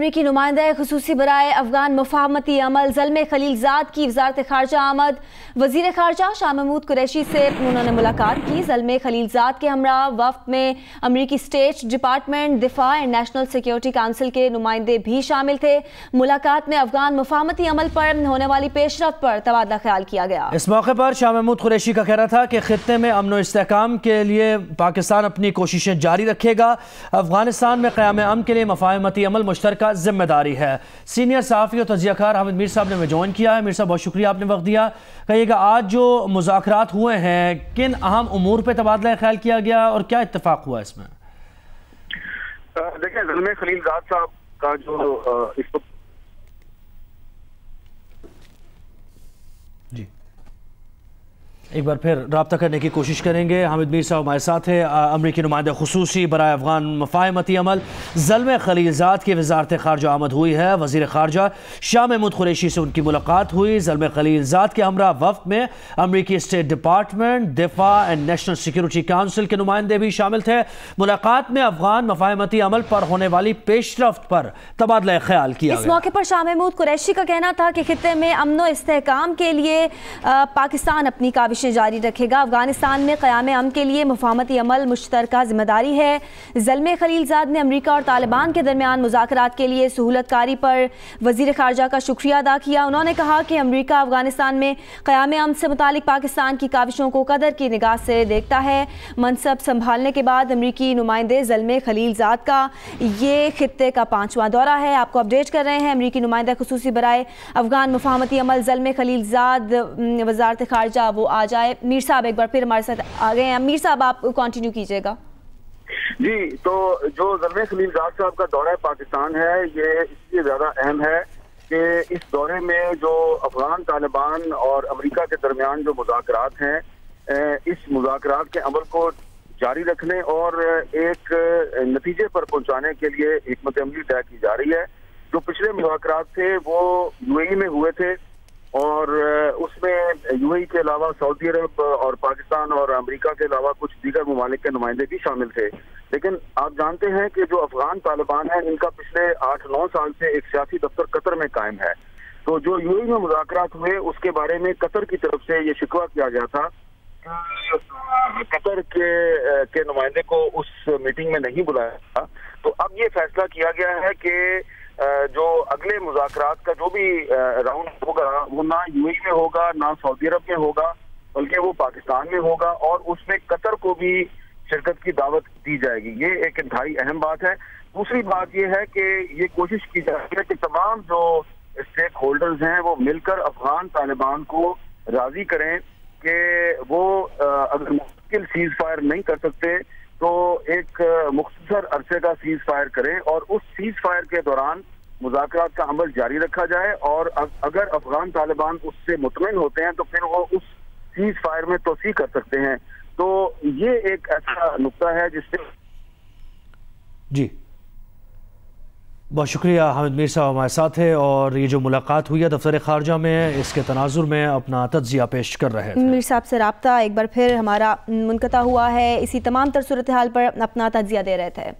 अमरीकी नुमाइंदा खुसूसी बराए अफगान मुफाहमती अमल ज़ल्मे खलीलजाद की वजारत खारजा आमद। वज़ीर खारजा शाह महमूद कुरैशी से उन्होंने मुलाकात की। ज़ल्मे खलीलजाद के हमरा वफ्द में अमरीकी स्टेट डिपार्टमेंट, दिफा एंड नेशनल सिक्योरिटी काउंसिल के नुमाइंदे भी शामिल थे। मुलाकात में अफगान मुफाहमती अमल पर होने वाली पेशरफ्त पर तबादला ख्याल किया गया। इस मौके पर शाह महमूद कुरैशी का कहना था कि खित्ते में अमन व इस्तेहकाम के लिए पाकिस्तान अपनी कोशिशें जारी रखेगा। अफगानिस्तान में क़याम अमन के लिए मुफाहमती अमल मुश्तरका जिम्मेदारी है। सीनियर सहाफ़ी और तजियाकार हामिद मीर साहब ने हमें ज्वाइन किया है। मीर साहब, बहुत शुक्रिया आपने वक्त दिया। कहिएगा, आज जो मुज़ाकरात हुए हैं, किन अहम उमूर पर तबादला ख्याल किया गया और क्या इत्तेफाक हुआ इसमें? देखिए, ज़ल्मे खलीलजाद साहब का जो इस जी एक बार फिर रब्ता करने की कोशिश करेंगे। हामिद मीर साहब हमारे साथ है, अमरीकी नुमाइंदा खुसूसी बराए अफगान मुफाहमती अमल। ज़ल्मे खलीलजाद की वजारत खारजा आमद हुई है। वज़ीर खारजा शाह महमूद कुरैशी से उनकी मुलाकात हुई। ज़ल्मे खलीलजाद के हमरा वफ्द में अमरीकी स्टेट डिपार्टमेंट, दिफा एंड नेशनल सिक्योरिटी काउंसिल के नुमाइंदे भी शामिल थे। मुलाकात में अफगान मुफाहमती अमल पर होने वाली पेशरफ्त पर तबादला ख्याल किया गया। इस मौके पर शाह महमूद कुरैशी का कहना था कि खित्ते में अमन व इस्तेहकाम के लिए पाकिस्तान अपनी काविश जारी रखेगा। अफगानिस्तान में क़याम अमन के लिए मुफाहमती अमल मुश्तरका जिम्मेदारी है। ज़ल्मे खलीलजाद ने अमरीका और तालिबान के दरमियान मुज़ाकरात के लिए सहूलतकारी पर वज़ीर खारजा का शुक्रिया अदा किया। उन्होंने कहा कि अमरीका अफगानिस्तान में क़याम अमन से मुतालिक पाकिस्तान की काविशों को कदर की निगाह से देखता है। मनसब संभालने के बाद अमरीकी नुमाइंदे ज़ल्मे खलीलजाद का ये खित्ते का 5वां दौरा है। आपको अपडेट कर रहे हैं। अमरीकी नुमाइंदा खुसूसी बराए अफगान मुफाहमती अमल ज़ल्मे खलीलजाद वज़ारत खारजा वो आ जाए। मीर साहब एक बार फिर हमारे साथ आ गए हैं। मीर साहब, आप कंटिन्यू कीजिएगा। जी, तो जो ज़ल्मे खलीलजाद साहब का दौरा पाकिस्तान है, ये इसलिए ज़्यादा अहम है कि इस दौरे में जो अफगान तालिबान और अमेरिका के दरमियान जो मुज़ाकरात हैं, इस मुज़ाकरात के अमल को जारी रखने और एक नतीजे पर पहुंचाने के लिए हिकमत अमली तय की जा रही है। जो पिछले मुज़ाकरात थे वो यूएई में हुए थे और उसमें यूएई के अलावा सऊदी अरब और पाकिस्तान और अमेरिका के अलावा कुछ दीगर ममालिक के नुमाइंदे भी शामिल थे। लेकिन आप जानते हैं कि जो अफगान तालिबान है, इनका पिछले 8-9 साल से एक सियासी दफ्तर कतर में कायम है। तो जो यूएई में मुज़ाकरात हुए उसके बारे में कतर की तरफ से ये शिकवा किया गया था कि कतर के नुमाइंदे को उस मीटिंग में नहीं बुलाया था। तो अब ये फैसला किया गया है कि जो अगले मुज़ाकरात का जो भी राउंड होगा वो ना यूएई में होगा, ना सऊदी अरब में होगा, बल्कि वो पाकिस्तान में होगा और उसमें कतर को भी शिरकत की दावत दी जाएगी। ये एक इंतहाई अहम बात है। दूसरी बात ये है कि ये कोशिश की जा रही है कि तमाम जो स्टेक होल्डर्स हैं वो मिलकर अफगान तालिबान को राजी करें कि वो अगर मुश्किल सीज फायर नहीं कर सकते तो एक मुख्तसर अरसे का सीज फायर करें और उस सीज फायर के दौरान मुज़ाकरात का अमल जारी रखा जाए और अगर अफगान तालिबान उससे मुतमईन होते हैं तो फिर वो उस सीज फायर में तोसी कर सकते हैं। तो ये एक ऐसा नुक्ता है जिससे जी बहुत शुक्रिया। हामिद मीर साहब हमारे साथ है और ये जो मुलाकात हुई है दफ्तर खारजा में, इसके तनाजुर में अपना तज्जिया पेश कर रहे थे। मीर साहब से रब्ता एक बार फिर हमारा मुनक़ता हुआ है। इसी तमाम तर सूरत हाल पर अपना तज्जिया दे रहे थे।